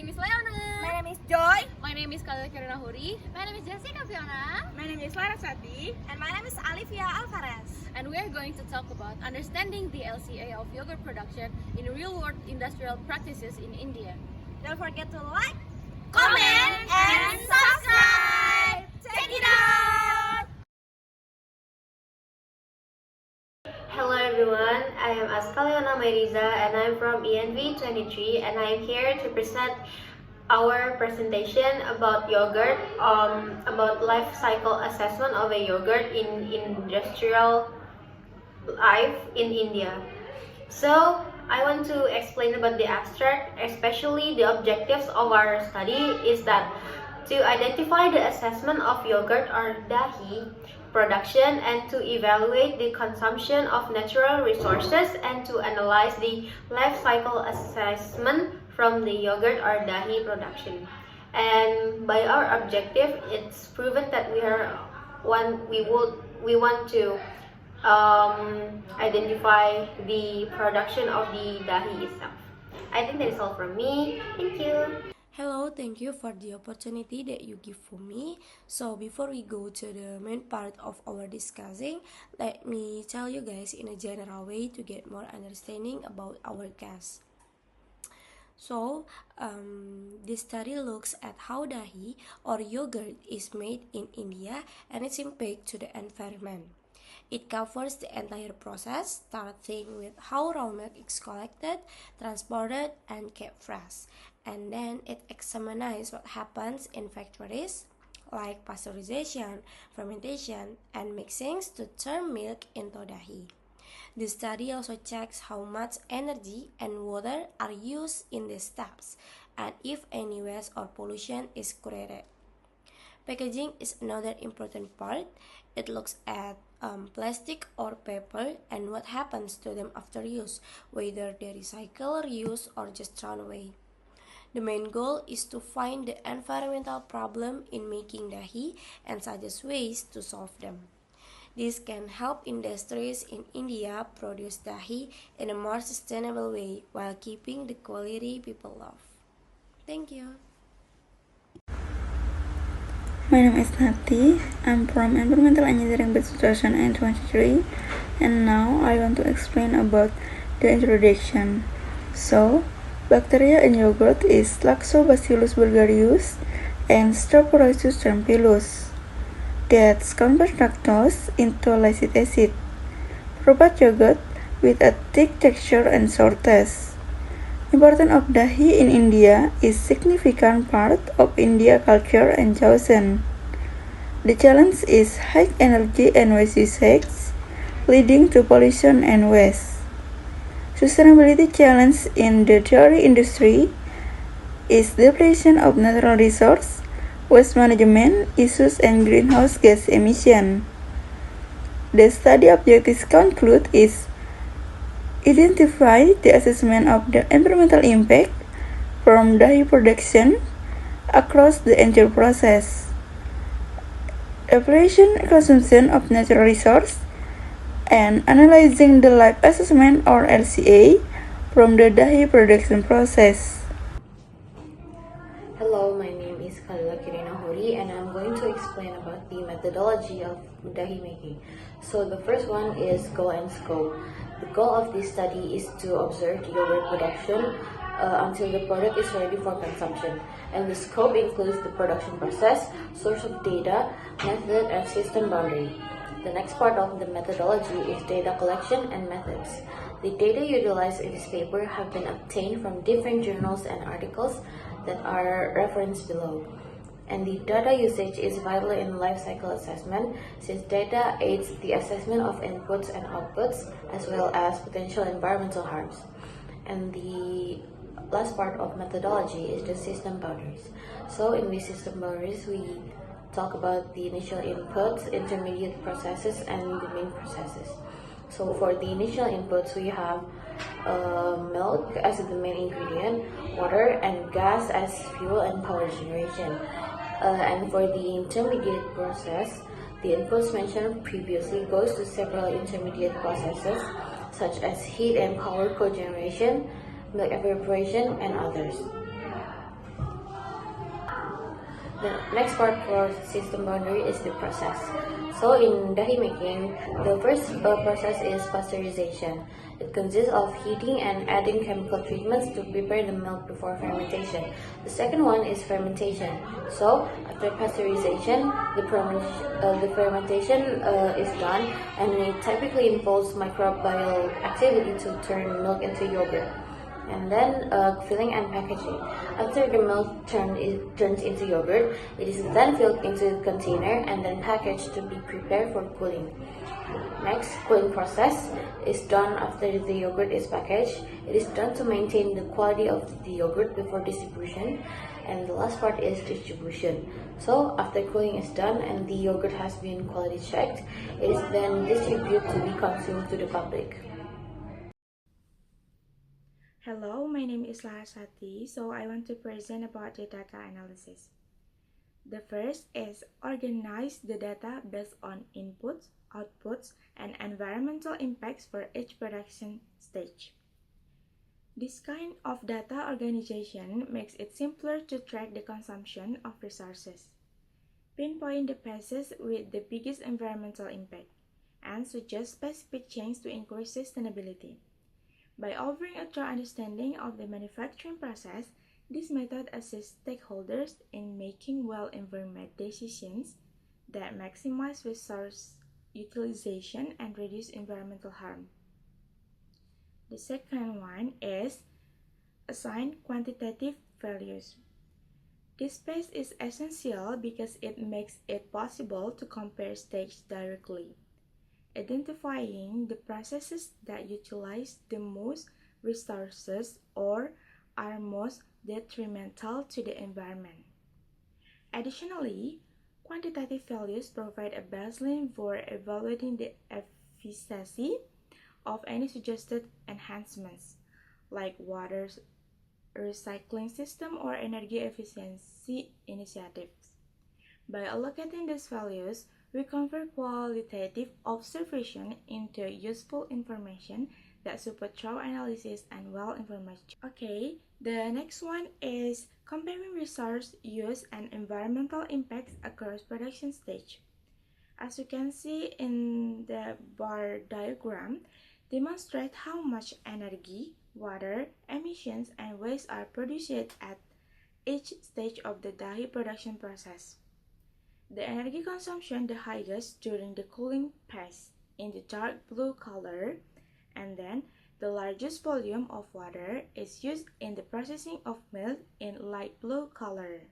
name is Leona. My name is Joy. My name is Kireina Huri. My name is Jessica Viona. My name is Laras Sati. And my name is Alifia, Alvareza. And we are going to talk about understanding the LCA of yogurt production in real-world industrial practices in India. Don't forget to like, Comment and subscribe. Check it out. Hello everyone, I am Azka Mayriza and I'm from ENV 23 and I am here to present our presentation about yogurt, about life cycle assessment of a yogurt in industrial life in India. So I want to explain about the abstract, especially the objectives of our study is that to identify the assessment of yogurt or dahi production and to evaluate the consumption of natural resources and to analyze the life cycle assessment from the yogurt or dahi production. And by our objective, it's proven that we want to identify the production of the dahi itself. I think that is all from me. Thank you. Hello, thank you for the opportunity that you give for me. So before we go to the main part of our discussing, let me tell you guys in a general way to get more understanding about our case. So this study looks at how dahi or yogurt is made in India and its impact to the environment. It covers the entire process, starting with how raw milk is collected, transported, and kept fresh. And then it examines what happens in factories, like pasteurization, fermentation, and mixings to turn milk into dahi. The study also checks how much energy and water are used in these steps, and if any waste or pollution is created. Packaging is another important part. It looks at plastic or paper and what happens to them after use, whether they recycle, reuse, or just thrown away. The main goal is to find the environmental problem in making dahi and suggest ways to solve them. This can help industries in India produce dahi in a more sustainable way while keeping the quality people love. Thank you. My name is Nati. I'm from Environmental Engineering batch 2023 and now I want to explain about the introduction. So, bacteria in yogurt is Lactobacillus bulgarius and Staphylococcus tempestuous that convert lactose into lactic acid, provide yogurt with a thick texture and sour taste. Importance of dahi in India is significant part of India culture and chosen. The challenge is high energy and waste usage, leading to pollution and waste. Sustainability challenge in the dairy industry is depletion of natural resource, waste management issues and greenhouse gas emission. The study objectives conclude is identify the assessment of the environmental impact from dahi production across the entire process, evaluation and consumption of natural resource, and analyzing the life assessment or LCA from the dahi production process. Hello, my name is Khalila and I'm going to explain about the methodology of dahi making. So the first one is goal and scope. The goal of this study is to observe the yogurt production until the product is ready for consumption. And the scope includes the production process, source of data, method, and system boundary. The next part of the methodology is data collection and methods. The data utilized in this paper have been obtained from different journals and articles that are referenced below. And the data usage is vital in life cycle assessment since data aids the assessment of inputs and outputs as well as potential environmental harms. And the last part of methodology is the system boundaries. So in these system boundaries, we talk about the initial inputs, intermediate processes, and the main processes. So for the initial inputs, we have milk as the main ingredient, water and gas as fuel and power generation. And for the intermediate process, the inputs mentioned previously goes to several intermediate processes such as heat and power cogeneration, milk evaporation, and others. The next part for system boundary is the process. So in dahi making, the first process is pasteurization. It consists of heating and adding chemical treatments to prepare the milk before fermentation. The second one is fermentation. So after pasteurization, the fermentation is done, and it typically involves microbial activity to turn milk into yogurt. And then filling and packaging. After the milk turns into yogurt, it is then filled into the container and then packaged to be prepared for cooling. Next, cooling process is done after the yogurt is packaged. It is done to maintain the quality of the yogurt before distribution. And the last part is distribution. So after cooling is done and the yogurt has been quality checked, it is then distributed to be consumed to the public. Hello, my name is Laras Sati, so I want to present about the data analysis. The first is organize the data based on inputs, outputs, and environmental impacts for each production stage. This kind of data organization makes it simpler to track the consumption of resources, pinpoint the phases with the biggest environmental impact, and suggest specific changes to increase sustainability. By offering a thorough understanding of the manufacturing process, this method assists stakeholders in making well-informed decisions that maximize resource utilization and reduce environmental harm. The second one is assign quantitative values. This phase is essential because it makes it possible to compare stages directly, identifying the processes that utilize the most resources or are most detrimental to the environment. Additionally, quantitative values provide a baseline for evaluating the efficacy of any suggested enhancements, like water recycling system or energy efficiency initiatives. By allocating these values, we convert qualitative observation into useful information that support thorough analysis and well-informed. Okay, the next one is comparing resource use and environmental impacts across production stage. As you can see in the bar diagram, demonstrate how much energy, water, emissions, and waste are produced at each stage of the dye production process. The energy consumption the highest during the cooling phase in the dark blue color, and then the largest volume of water is used in the processing of milk in light blue color.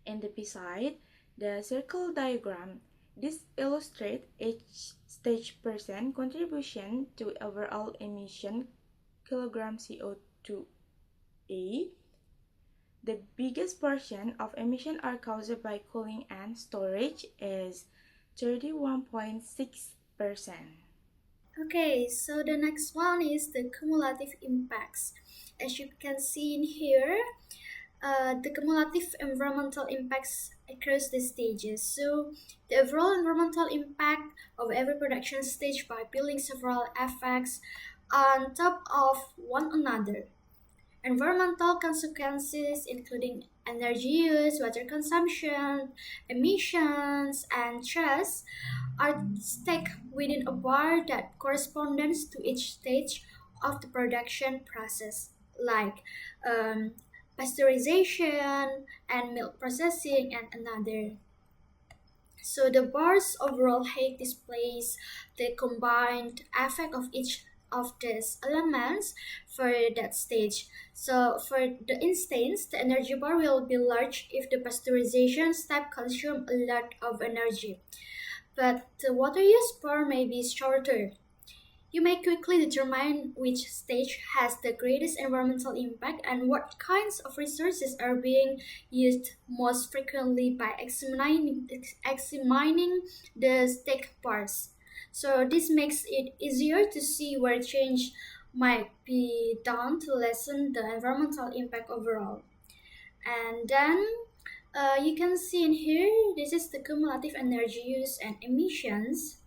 In the beside, the circle diagram, this illustrates each stage percent contribution to overall emission kilogram CO2e. The biggest portion of emission are caused by cooling and storage is 31.6%. Okay, so the next one is the cumulative impacts. As you can see in here, the cumulative environmental impacts across the stages. So the overall environmental impact of every production stage by building several effects on top of one another. Environmental consequences including energy use, water consumption, emissions, and stress are stacked within a bar that corresponds to each stage of the production process, like pasteurization and milk processing and another. So the bar's overall height displays the combined effect of each of these elements for that stage. So for the instance, the energy bar will be large if the pasteurization step consumes a lot of energy. But the water use bar may be shorter. You may quickly determine which stage has the greatest environmental impact and what kinds of resources are being used most frequently by examining the stake bars. So this makes it easier to see where change might be done to lessen the environmental impact overall. And then you can see in here, this is the cumulative energy use and emissions.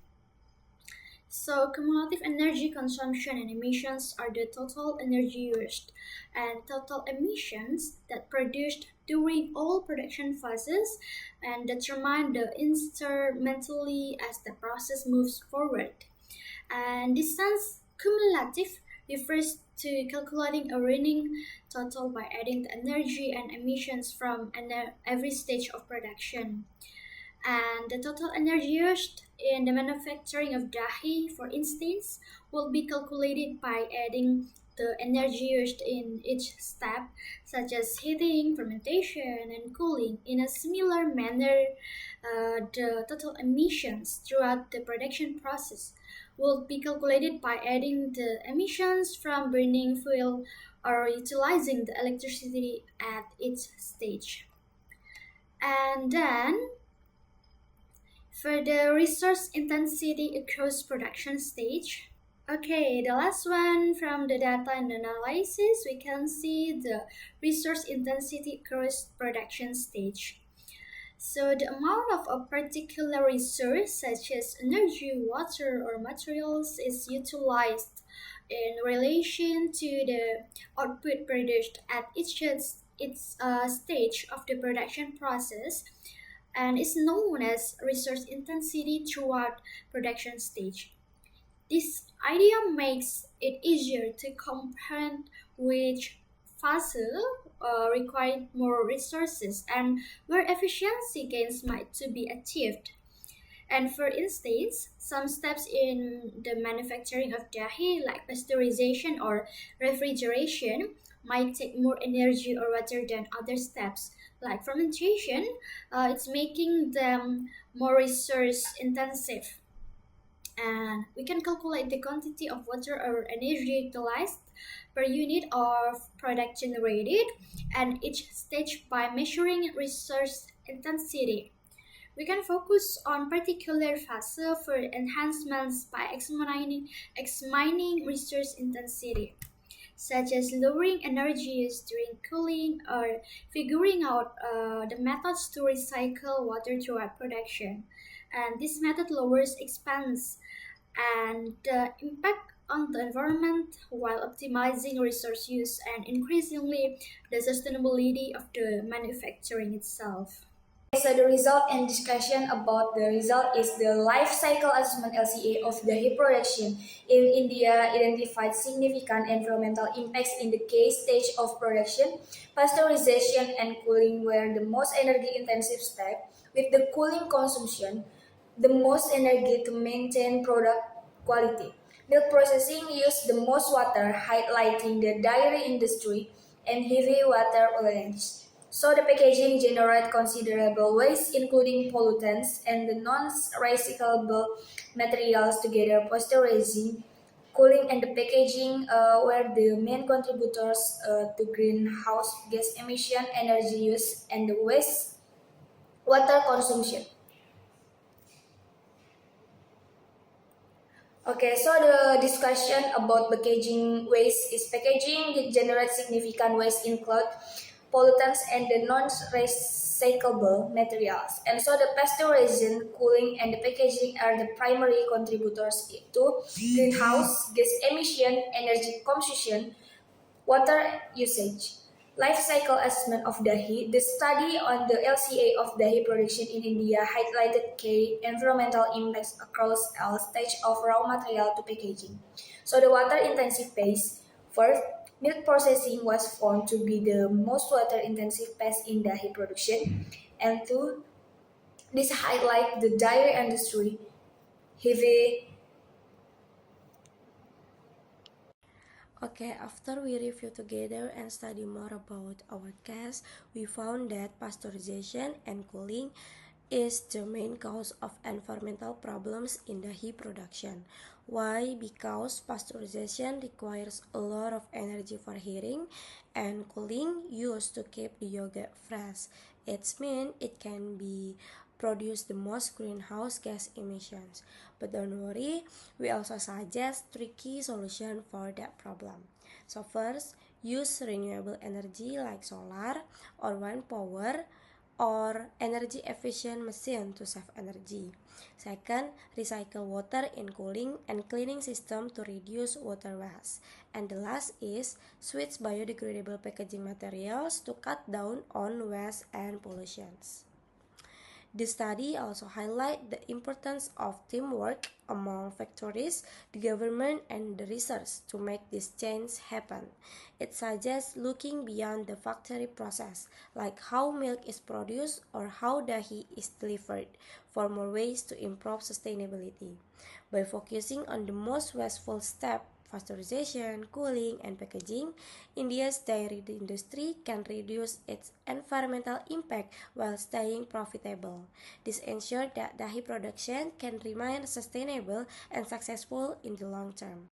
So cumulative energy consumption and emissions are the total energy used and total emissions that produced during all production phases and determine the instrumentally as the process moves forward. And distance cumulative refers to calculating a running total by adding the energy and emissions from every stage of production. And the total energy used in the manufacturing of dahi, for instance, will be calculated by adding the energy used in each step, such as heating, fermentation, and cooling. In a similar manner, the total emissions throughout the production process will be calculated by adding the emissions from burning fuel or utilizing the electricity at each stage. And then, for the resource intensity across production stage, okay, the last one from the data and analysis, we can see the resource intensity across production stage. So the amount of a particular resource, such as energy, water, or materials, is utilized in relation to the output produced at each stage of the production process, and is known as resource intensity throughout production stage. This idea makes it easier to comprehend which phase required more resources and where efficiency gains might to be achieved. And for instance, some steps in the manufacturing of dahi, like pasteurization or refrigeration, might take more energy or water than other steps, like fermentation. It's making them more resource intensive. And we can calculate the quantity of water or energy utilized per unit of product generated and each stage by measuring resource intensity. We can focus on particular phase for enhancements by examining resource intensity, such as lowering energy use during cooling or figuring out the methods to recycle water throughout production. And this method lowers expense and the impact on the environment while optimizing resource use and increasingly the sustainability of the manufacturing itself. So the result and discussion about the result is the life cycle assessment LCA of the hay production in India identified significant environmental impacts in the K stage of production. Pasteurization and cooling were the most energy intensive step, with the cooling consumption the most energy to maintain product quality. Milk processing used the most water, highlighting the dairy industry and heavy water usage. So the packaging generates considerable waste, including pollutants and the non-recyclable materials together. Pasteurizing, cooling, and the packaging were the main contributors to greenhouse gas emission, energy use, and the waste water consumption. Okay, so the discussion about packaging waste is packaging generates significant waste include pollutants and the non-recyclable materials. And so the pasteurization, cooling, and the packaging are the primary contributors to greenhouse gas emission, energy consumption, water usage. Life cycle assessment of dahi. The study on the LCA of dahi production in India highlighted key environmental impacts across all stages of raw material to packaging. So the water intensive phase. First, milk processing was found to be the most water intensive phase in dahi production. And two, this highlight the dairy industry, heavy. Okay, after we review together and study more about our case, we found that pasteurization and cooling is the main cause of environmental problems in the hay production. Why? Because pasteurization requires a lot of energy for heating and cooling used to keep the yogurt fresh. It means it can be produce the most greenhouse gas emissions. But don't worry, we also suggest tricky solution for that problem. So first, use renewable energy like solar or wind power or energy efficient machine to save energy. Second, recycle water in cooling and cleaning system to reduce water waste. And the last is switch biodegradable packaging materials to cut down on waste and pollutions. The study also highlights the importance of teamwork among factories, the government, and the research to make this change happen. It suggests looking beyond the factory process, like how milk is produced or how dahi is delivered, for more ways to improve sustainability. By focusing on the most wasteful step, pasteurization, cooling, and packaging, India's dairy industry can reduce its environmental impact while staying profitable. This ensures that dahi production can remain sustainable and successful in the long term.